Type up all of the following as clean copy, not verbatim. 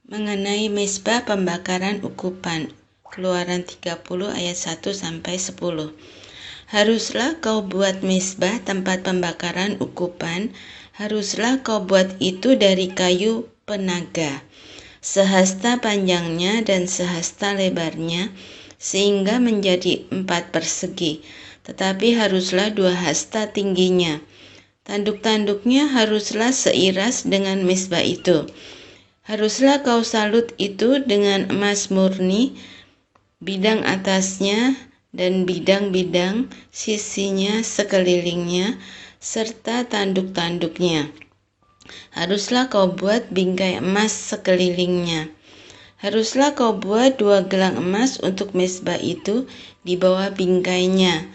Mengenai mezbah pembakaran ukupan, Keluaran 30 ayat 1-10. Haruslah kau buat mezbah tempat pembakaran ukupan, haruslah kau buat itu dari kayu penaga, sehasta panjangnya dan sehasta lebarnya, sehingga menjadi 4 persegi, tetapi haruslah 2 hasta tingginya. Tanduk-tanduknya haruslah seiras dengan mezbah itu. Haruslah kau salut itu dengan emas murni, bidang atasnya dan bidang-bidang sisinya sekelilingnya, serta tanduk-tanduknya. Haruslah kau buat bingkai emas sekelilingnya. Haruslah kau buat 2 gelang emas untuk mezbah itu di bawah bingkainya.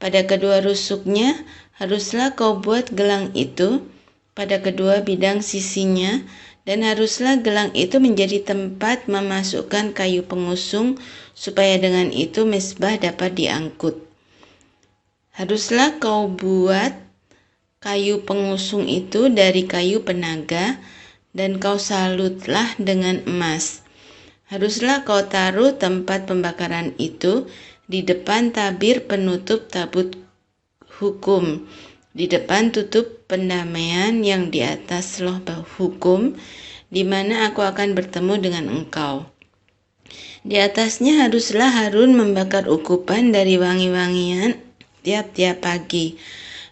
Pada kedua rusuknya haruslah kau buat gelang itu, pada kedua bidang sisinya, dan haruslah gelang itu menjadi tempat memasukkan kayu pengusung, supaya dengan itu mezbah dapat diangkut. Haruslah kau buat kayu pengusung itu dari kayu penaga, dan kau salutlah dengan emas. Haruslah kau taruh tempat pembakaran itu di depan tabir penutup tabut hukum, di depan tutup pendamaian yang di atas loh hukum, di mana aku akan bertemu dengan engkau. Di atasnya haruslah Harun membakar ukupan dari wangi-wangian tiap-tiap pagi.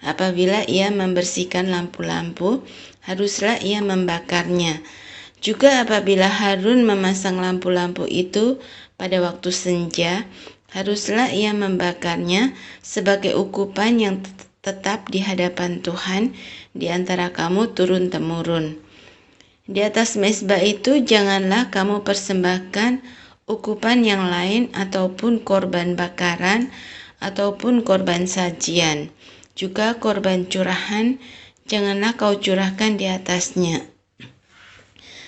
Apabila ia membersihkan lampu-lampu, haruslah ia membakarnya. Juga apabila Harun memasang lampu-lampu itu pada waktu senja, haruslah ia membakarnya sebagai ukupan yang tetap di hadapan Tuhan di antara kamu turun-temurun. Di atas mezbah itu janganlah kamu persembahkan ukupan yang lain ataupun korban bakaran ataupun korban sajian. Juga korban curahan janganlah kau curahkan di atasnya.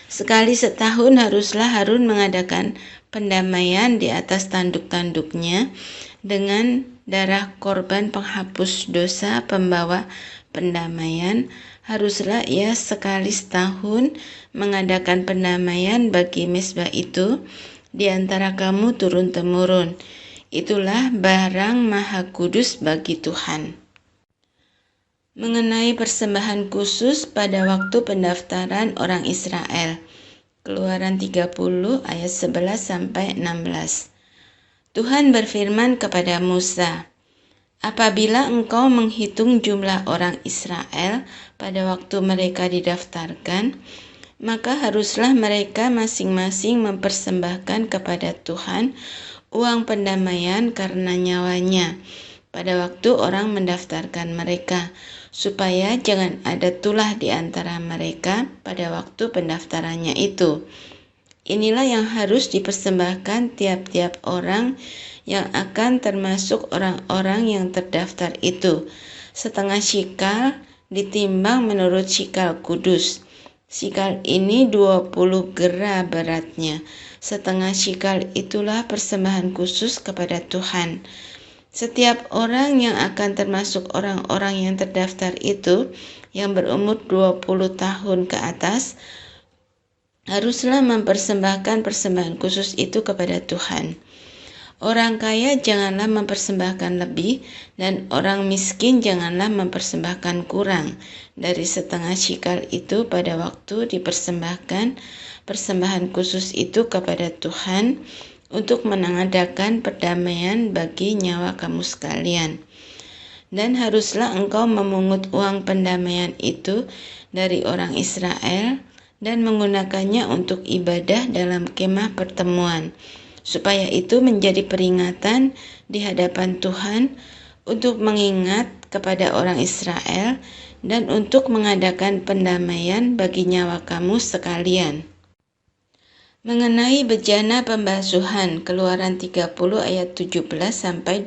Sekali setahun haruslah Harun mengadakan pendamaian di atas tanduk-tanduknya dengan darah korban penghapus dosa pembawa pendamaian. Haruslah ia sekali setahun mengadakan pendamaian bagi mezbah itu di antara kamu turun-temurun. Itulah barang maha kudus bagi Tuhan. Mengenai persembahan khusus pada waktu pendaftaran orang Israel, Keluaran 30 ayat 11-16. Tuhan berfirman kepada Musa, apabila engkau menghitung jumlah orang Israel pada waktu mereka didaftarkan, maka haruslah mereka masing-masing mempersembahkan kepada Tuhan uang pendamaian karena nyawanya pada waktu orang mendaftarkan mereka, supaya jangan ada tulah di antara mereka pada waktu pendaftarannya itu. Inilah yang harus dipersembahkan tiap-tiap orang yang akan termasuk orang-orang yang terdaftar itu. Setengah shikal ditimbang menurut shikal kudus. Shikal ini 20 gera beratnya. Setengah shikal itulah persembahan khusus kepada Tuhan. Setiap orang yang akan termasuk orang-orang yang terdaftar itu, yang berumur 20 tahun ke atas, haruslah mempersembahkan persembahan khusus itu kepada Tuhan. Orang kaya janganlah mempersembahkan lebih, dan orang miskin janganlah mempersembahkan kurang dari setengah shikal itu pada waktu dipersembahkan persembahan khusus itu kepada Tuhan, untuk mengadakan perdamaian bagi nyawa kamu sekalian. Dan haruslah engkau memungut uang pendamaian itu dari orang Israel dan menggunakannya untuk ibadah dalam kemah pertemuan, supaya itu menjadi peringatan di hadapan Tuhan untuk mengingat kepada orang Israel dan untuk mengadakan pendamaian bagi nyawa kamu sekalian. Mengenai bejana pembasuhan, Keluaran 30 ayat 17-21.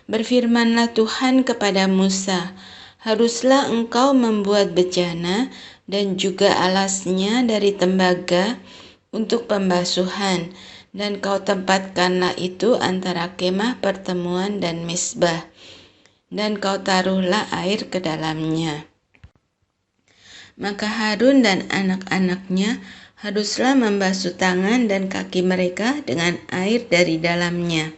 Berfirmanlah Tuhan kepada Musa, haruslah engkau membuat bejana dan juga alasnya dari tembaga untuk pembasuhan, dan kau tempatkanlah itu antara kemah pertemuan dan mezbah, dan kau taruhlah air ke dalamnya. Maka Harun dan anak-anaknya Haruslah membasuh tangan dan kaki mereka dengan air dari dalamnya.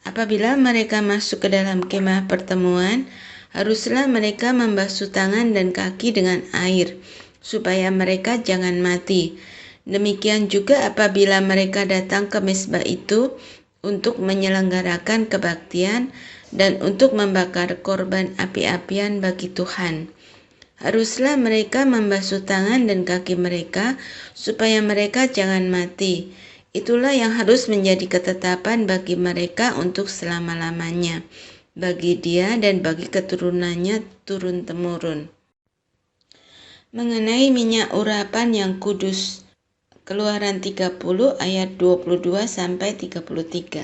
Apabila mereka masuk ke dalam kemah pertemuan, haruslah mereka membasuh tangan dan kaki dengan air, supaya mereka jangan mati. Demikian juga apabila mereka datang ke mezbah itu untuk menyelenggarakan kebaktian dan untuk membakar korban api-apian bagi Tuhan. Haruslah mereka membasuh tangan dan kaki mereka supaya mereka jangan mati. Itulah yang harus menjadi ketetapan bagi mereka untuk selama-lamanya, bagi dia dan bagi keturunannya turun-temurun. Mengenai minyak urapan yang kudus, Keluaran 30 ayat 22-33.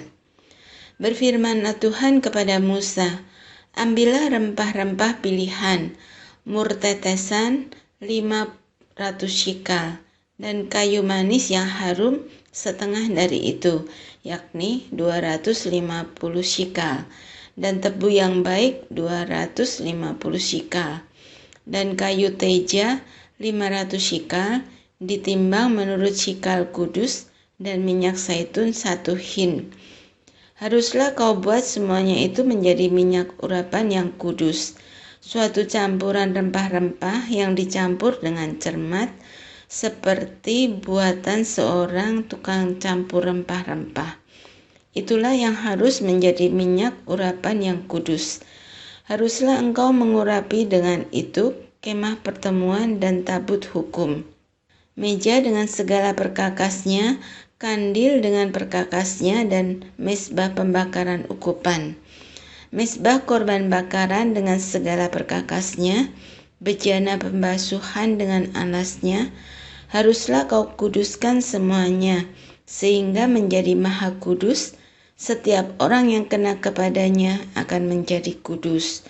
Berfirmanlah Tuhan kepada Musa, ambillah rempah-rempah pilihan, mur tetesan 500 shikal, dan kayu manis yang harum setengah dari itu, yakni 250 shikal, dan tebu yang baik 250 shikal, dan kayu teja 500 shikal, ditimbang menurut shikal kudus, dan minyak zaitun 1 hin. Haruslah kau buat semuanya itu menjadi minyak urapan yang kudus, suatu campuran rempah-rempah yang dicampur dengan cermat, seperti buatan seorang tukang campur rempah-rempah. Itulah yang harus menjadi minyak urapan yang kudus. Haruslah engkau mengurapi dengan itu kemah pertemuan dan tabut hukum, meja dengan segala perkakasnya, kandil dengan perkakasnya, dan mezbah pembakaran ukupan, mezbah korban bakaran dengan segala perkakasnya, bejana pembasuhan dengan alasnya. Haruslah kau kuduskan semuanya, sehingga menjadi maha kudus. Setiap orang yang kena kepadanya akan menjadi kudus.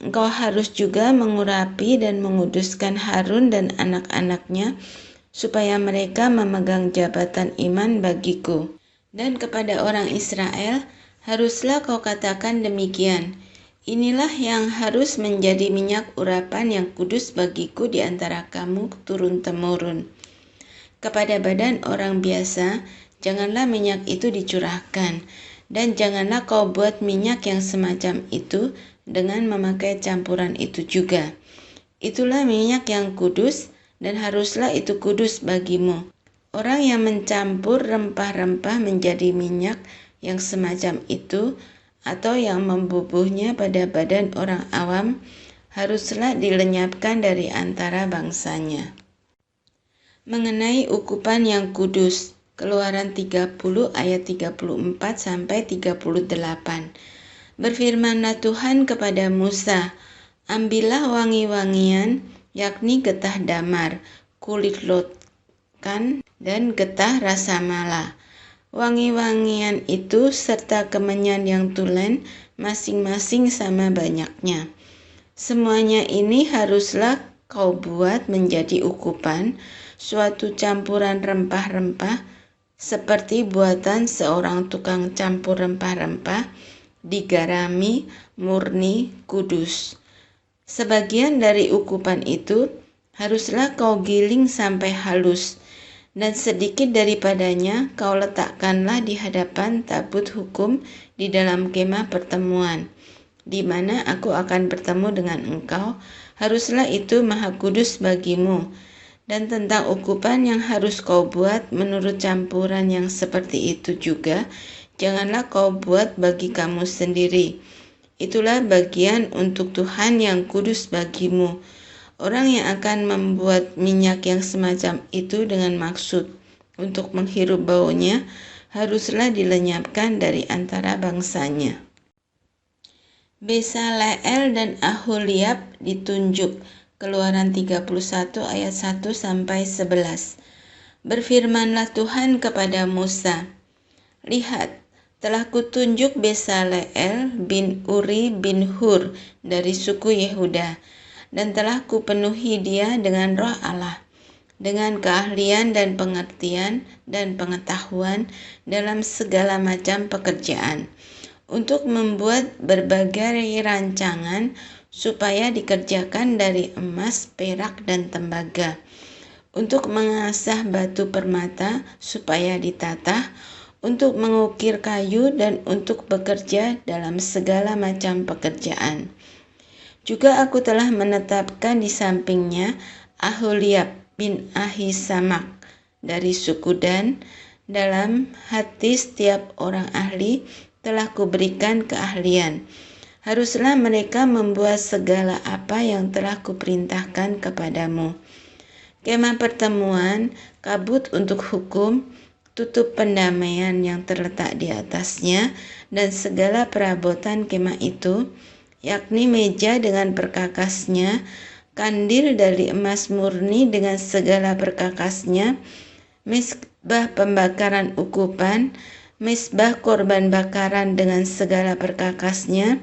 Engkau harus juga mengurapi dan menguduskan Harun dan anak-anaknya, supaya mereka memegang jabatan iman bagiku. Dan kepada orang Israel, haruslah kau katakan demikian, inilah yang harus menjadi minyak urapan yang kudus bagiku di antara kamu turun-temurun. Kepada badan orang biasa, janganlah minyak itu dicurahkan, dan janganlah kau buat minyak yang semacam itu dengan memakai campuran itu juga. Itulah minyak yang kudus, dan haruslah itu kudus bagimu. Orang yang mencampur rempah-rempah menjadi minyak yang semacam itu, atau yang membubuhnya pada badan orang awam, haruslah dilenyapkan dari antara bangsanya. Mengenai ukupan yang kudus, Keluaran 30 ayat 34-38. Berfirmanlah Tuhan kepada Musa, ambillah wangi-wangian, yakni getah damar, kulit lotkan, dan getah rasa mala. Wangi-wangian itu serta kemenyan yang tulen, masing-masing sama banyaknya. Semuanya ini haruslah kau buat menjadi ukupan, suatu campuran rempah-rempah, seperti buatan seorang tukang campur rempah-rempah, digarami, murni, kudus. Sebagian dari ukupan itu haruslah kau giling sampai halus, dan sedikit daripadanya kau letakkanlah di hadapan tabut hukum di dalam kemah pertemuan, di mana aku akan bertemu dengan engkau. Haruslah itu maha kudus bagimu. Dan tentang ukupan yang harus kau buat menurut campuran yang seperti itu juga, janganlah kau buat bagi kamu sendiri. Itulah bagian untuk Tuhan yang kudus bagimu. Orang yang akan membuat minyak yang semacam itu dengan maksud untuk menghirup baunya, haruslah dilenyapkan dari antara bangsanya. Besaleel dan Aholiab ditunjuk. Keluaran 31 ayat 1-11. Berfirmanlah Tuhan kepada Musa, lihat, telah kutunjuk Besaleel bin Uri bin Hur dari suku Yehuda, dan telah kupenuhi dia dengan roh Allah, dengan keahlian dan pengertian dan pengetahuan dalam segala macam pekerjaan, untuk membuat berbagai rancangan supaya dikerjakan dari emas, perak, dan tembaga, untuk mengasah batu permata supaya ditata, untuk mengukir kayu, dan untuk bekerja dalam segala macam pekerjaan. Juga aku telah menetapkan di sampingnya Aholiab bin Ahisamak dari suku Dan. Dalam hati setiap orang ahli telah kuberikan keahlian. Haruslah mereka membuat segala apa yang telah kuperintahkan kepadamu. Kemah pertemuan, kabut untuk hukum, tutup pendamaian yang terletak di atasnya, dan segala perabotan kemah itu, yakni meja dengan perkakasnya, kandil dari emas murni dengan segala perkakasnya, misbah pembakaran ukupan, misbah korban bakaran dengan segala perkakasnya,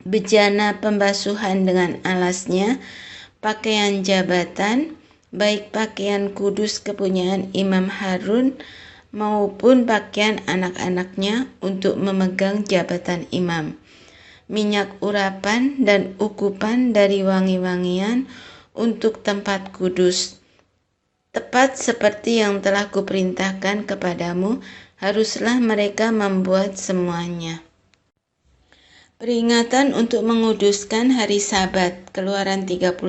bejana pembasuhan dengan alasnya, pakaian jabatan, baik pakaian kudus kepunyaan Imam Harun maupun pakaian anak-anaknya untuk memegang jabatan imam, minyak urapan dan ukupan dari wangi-wangian untuk tempat kudus. Tepat seperti yang telah kuperintahkan kepadamu, haruslah mereka membuat semuanya. Peringatan untuk menguduskan hari Sabat, Keluaran 31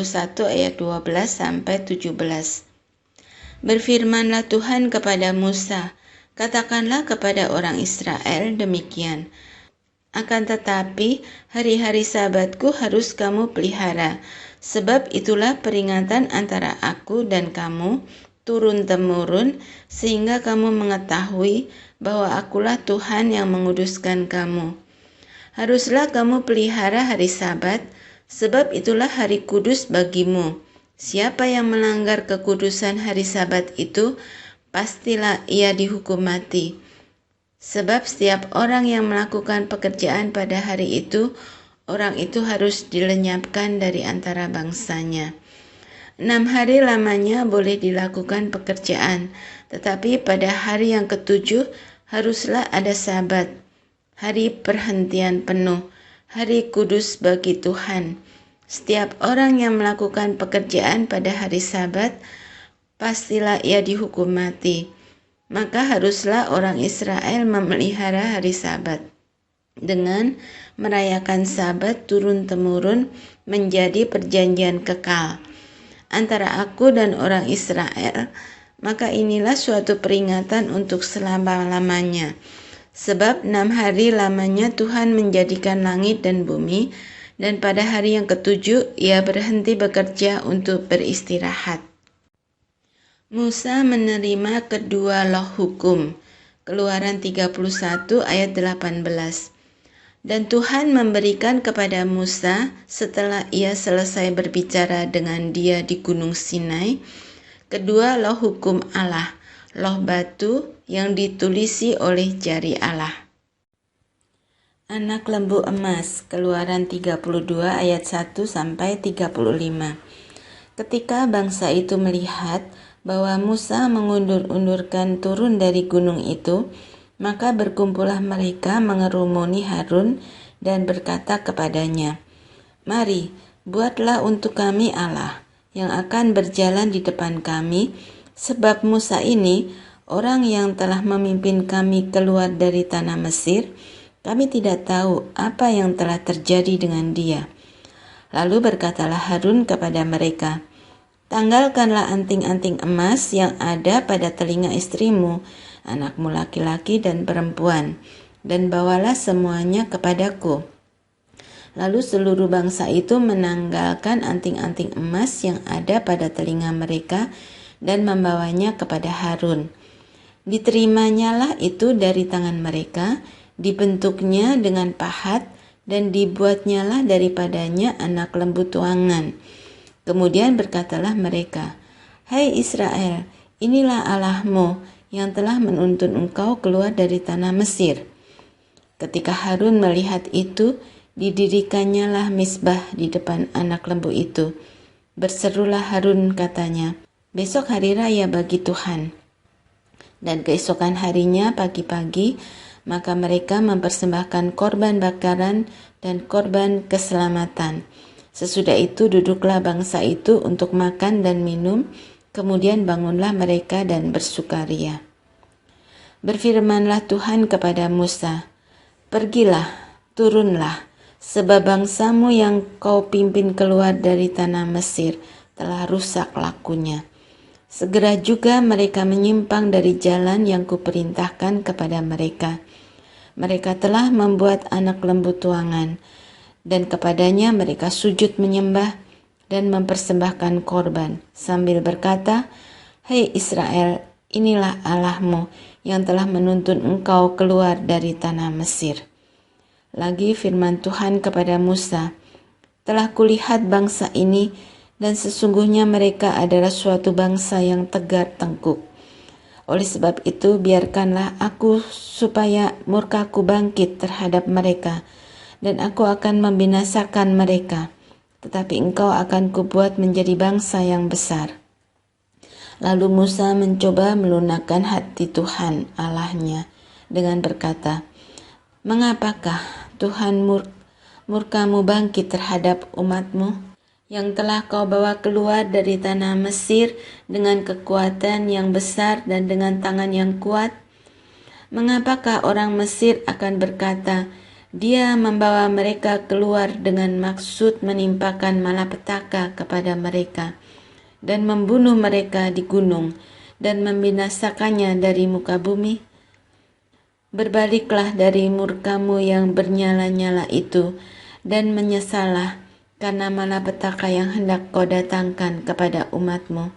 ayat 12-17. Berfirmanlah Tuhan kepada Musa, katakanlah kepada orang Israel demikian, akan tetapi hari-hari Sabatku harus kamu pelihara, sebab itulah peringatan antara aku dan kamu turun-temurun, sehingga kamu mengetahui bahwa akulah Tuhan yang menguduskan kamu. Haruslah kamu pelihara hari Sabat, sebab itulah hari kudus bagimu. Siapa yang melanggar kekudusan hari Sabat itu, pastilah ia dihukum mati. Sebab setiap orang yang melakukan pekerjaan pada hari itu, orang itu harus dilenyapkan dari antara bangsanya. 6 hari lamanya boleh dilakukan pekerjaan, tetapi pada hari yang ke-7 haruslah ada Sabat, hari perhentian penuh, hari kudus bagi Tuhan. Setiap orang yang melakukan pekerjaan pada hari Sabat, pastilah ia dihukum mati. Maka haruslah orang Israel memelihara hari Sabat dengan merayakan Sabat turun-temurun menjadi perjanjian kekal antara aku dan orang Israel. Maka inilah suatu peringatan untuk selama-lamanya. Sebab 6 hari lamanya Tuhan menjadikan langit dan bumi, dan pada hari yang ke-7 ia berhenti bekerja untuk beristirahat. Musa menerima kedua loh hukum, Keluaran 31 ayat 18. Dan Tuhan memberikan kepada Musa setelah ia selesai berbicara dengan dia di Gunung Sinai, kedua loh hukum Allah, loh batu yang ditulisi oleh jari Allah. Anak lembu emas, Keluaran 32 ayat 1-35. Ketika bangsa itu melihat bahwa Musa mengundur-undurkan turun dari gunung itu, maka berkumpullah mereka mengerumuni Harun dan berkata kepadanya, "Mari, buatlah untuk kami Allah yang akan berjalan di depan kami, sebab Musa ini, orang yang telah memimpin kami keluar dari tanah Mesir, kami tidak tahu apa yang telah terjadi dengan dia." Lalu berkatalah Harun kepada mereka, "Tanggalkanlah anting-anting emas yang ada pada telinga istrimu, anakmu laki-laki dan perempuan, dan bawalah semuanya kepadaku." Lalu seluruh bangsa itu menanggalkan anting-anting emas yang ada pada telinga mereka dan membawanya kepada Harun. Diterimanya itu dari tangan mereka, dibentuknya dengan pahat, dan dibuatnyalah daripadanya anak lembu tuangan. Kemudian berkatalah mereka, "Hai Israel, inilah Allahmu yang telah menuntun engkau keluar dari tanah Mesir." Ketika Harun melihat itu, didirikannya misbah di depan anak lembu itu. Berserulah Harun katanya, "Besok hari raya bagi Tuhan." Dan keesokan harinya pagi-pagi, maka mereka mempersembahkan korban bakaran dan korban keselamatan. Sesudah itu duduklah bangsa itu untuk makan dan minum, Kemudian bangunlah mereka dan bersukaria. Berfirmanlah Tuhan kepada Musa, "Pergilah, turunlah, sebab bangsamu yang kau pimpin keluar dari tanah Mesir telah rusak lakunya. Segera juga mereka menyimpang dari jalan yang kuperintahkan kepada mereka. Mereka telah membuat anak lembu tuangan, dan kepadanya mereka sujud menyembah dan mempersembahkan korban, sambil berkata, 'Hai Israel, inilah Allahmu yang telah menuntun engkau keluar dari tanah Mesir.' Lagi firman Tuhan kepada Musa, 'Telah kulihat bangsa ini, dan sesungguhnya mereka adalah suatu bangsa yang tegar tengkuk. Oleh sebab itu biarkanlah aku supaya murkaku bangkit terhadap mereka, dan aku akan membinasakan mereka. Tetapi engkau akan kubuat menjadi bangsa yang besar.' Lalu Musa mencoba melunakkan hati Tuhan Allahnya dengan berkata, 'Mengapakah Tuhan murkamu bangkit terhadap umatmu yang telah kau bawa keluar dari tanah Mesir dengan kekuatan yang besar dan dengan tangan yang kuat? Mengapakah orang Mesir akan berkata, Dia membawa mereka keluar dengan maksud menimpakan malapetaka kepada mereka dan membunuh mereka di gunung dan membinasakannya dari muka bumi? Berbaliklah dari murkamu yang bernyala-nyala itu dan menyesallah karena malapetaka yang hendak kau datangkan kepada umatmu.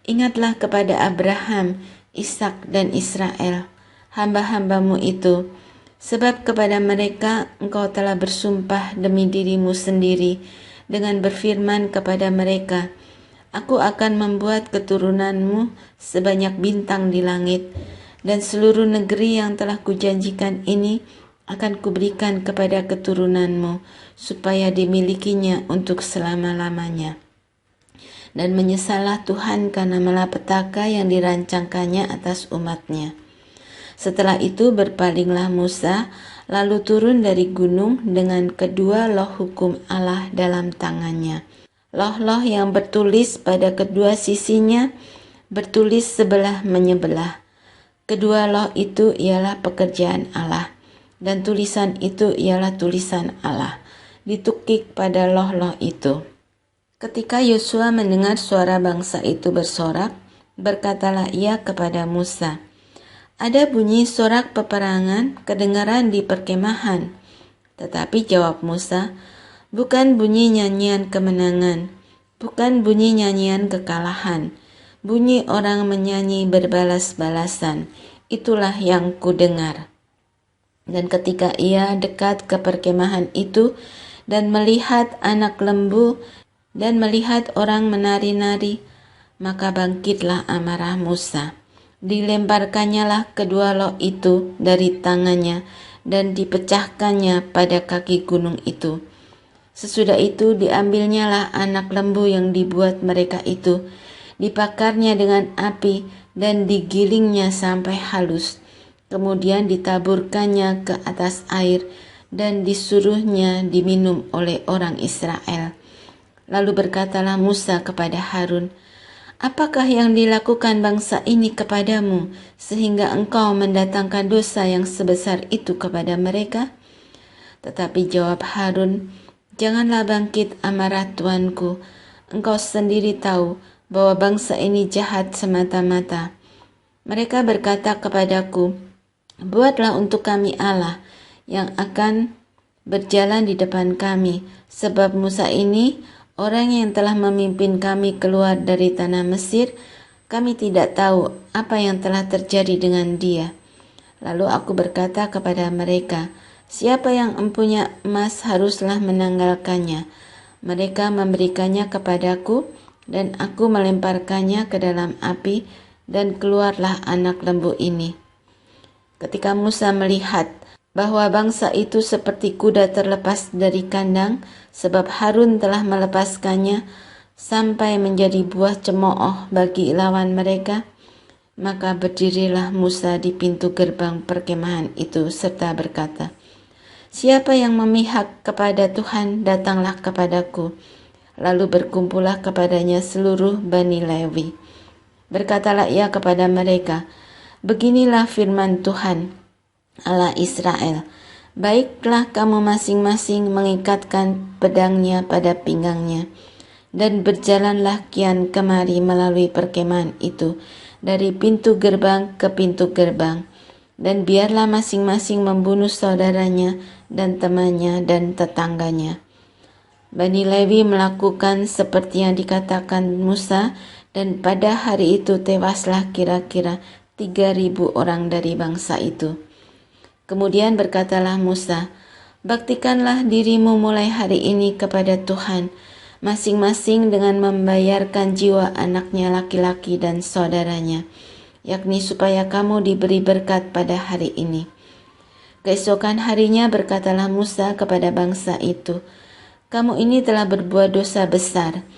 Ingatlah kepada Abraham, Ishak dan Israel, hamba-hambamu itu, sebab kepada mereka engkau telah bersumpah demi dirimu sendiri dengan berfirman kepada mereka, Aku akan membuat keturunanmu sebanyak bintang di langit, dan seluruh negeri yang telah kujanjikan ini akan kuberikan kepada keturunanmu, supaya dimilikinya untuk selama-lamanya. Dan menyesallah Tuhan karena malapetaka yang dirancangkannya atas umatnya. Setelah itu berpalinglah Musa, lalu turun dari gunung dengan kedua loh hukum Allah dalam tangannya. Loh-loh yang bertulis pada kedua sisinya, bertulis sebelah menyebelah. Kedua loh itu ialah pekerjaan Allah, dan tulisan itu ialah tulisan Allah, ditukik pada loh-loh itu. Ketika Yosua mendengar suara bangsa itu bersorak, berkatalah ia kepada Musa, "Ada bunyi sorak peperangan kedengaran di perkemahan." Tetapi jawab Musa, "Bukan bunyi nyanyian kemenangan, bukan bunyi nyanyian kekalahan, bunyi orang menyanyi berbalas-balasan, itulah yang kudengar." Dan ketika ia dekat ke perkemahan itu dan melihat anak lembu dan melihat orang menari-nari, maka bangkitlah amarah Musa. Dilemparkannya lah kedua loh itu dari tangannya dan dipecahkannya pada kaki gunung itu. Sesudah itu diambilnya lah anak lembu yang dibuat mereka itu, dipakarnya dengan api dan digilingnya sampai halus. Kemudian ditaburkannya ke atas air dan disuruhnya diminum oleh orang Israel. Lalu berkatalah Musa kepada Harun, "Apakah yang dilakukan bangsa ini kepadamu sehingga engkau mendatangkan dosa yang sebesar itu kepada mereka?" Tetapi jawab Harun, "Janganlah bangkit amarah tuanku. Engkau sendiri tahu bahwa bangsa ini jahat semata-mata. Mereka berkata kepadaku, 'Buatlah untuk kami Allah yang akan berjalan di depan kami, sebab Musa ini, orang yang telah memimpin kami keluar dari tanah Mesir, kami tidak tahu apa yang telah terjadi dengan dia.' Lalu aku berkata kepada mereka, 'Siapa yang empunya emas haruslah menanggalkannya.' Mereka memberikannya kepadaku, dan aku melemparkannya ke dalam api, dan keluarlah anak lembu ini." Ketika Musa melihat bahwa bangsa itu seperti kuda terlepas dari kandang, sebab Harun telah melepaskannya sampai menjadi buah cemooh bagi lawan mereka, maka berdirilah Musa di pintu gerbang perkemahan itu serta berkata, "Siapa yang memihak kepada Tuhan, datanglah kepadaku. Lalu berkumpullah kepadanya seluruh Bani Lewi. Berkatalah ia kepada mereka, "Beginilah firman Tuhan, Allah Israel. Baiklah kamu masing-masing mengikatkan pedangnya pada pinggangnya, dan berjalanlah kian kemari melalui perkemahan itu, dari pintu gerbang ke pintu gerbang, dan biarlah masing-masing membunuh saudaranya dan temannya dan tetangganya." Bani Lewi melakukan seperti yang dikatakan Musa, dan pada hari itu tewaslah kira-kira 3.000 orang dari bangsa itu. Kemudian berkatalah Musa, "Baktikanlah dirimu mulai hari ini kepada Tuhan, masing-masing dengan membayarkan jiwa anaknya laki-laki dan saudaranya, yakni supaya kamu diberi berkat pada hari ini." Keesokan harinya berkatalah Musa kepada bangsa itu, "Kamu ini telah berbuat dosa besar,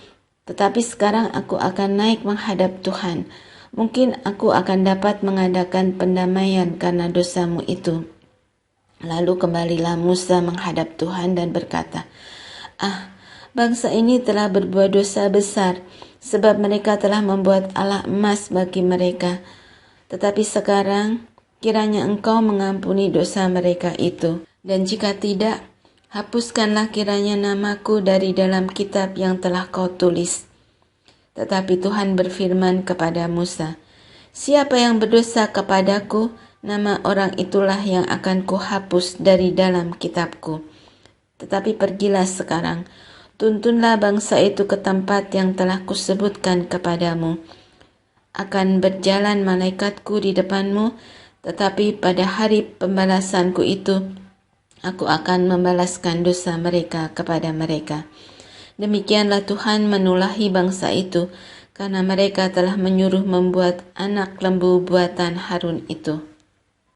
tetapi sekarang aku akan naik menghadap Tuhan. Mungkin aku akan dapat mengadakan pendamaian karena dosamu itu." Lalu kembalilah Musa menghadap Tuhan dan berkata, bangsa ini telah berbuat dosa besar, sebab mereka telah membuat alat emas bagi mereka. Tetapi sekarang kiranya Engkau mengampuni dosa mereka itu, dan jika tidak, hapuskanlah kiranya namaku dari dalam kitab yang telah Kau tulis. Tetapi Tuhan berfirman kepada Musa, "Siapa yang berdosa kepadaku, nama orang itulah yang akan Kuhapus dari dalam kitabku. Tetapi pergilah sekarang, tuntunlah bangsa itu ke tempat yang telah Kusebutkan kepadamu. Akan berjalan malaikatku di depanmu, tetapi pada hari pembalasanku itu, Aku akan membalaskan dosa mereka kepada mereka." Demikianlah Tuhan menulahi bangsa itu, karena mereka telah menyuruh membuat anak lembu buatan Harun itu.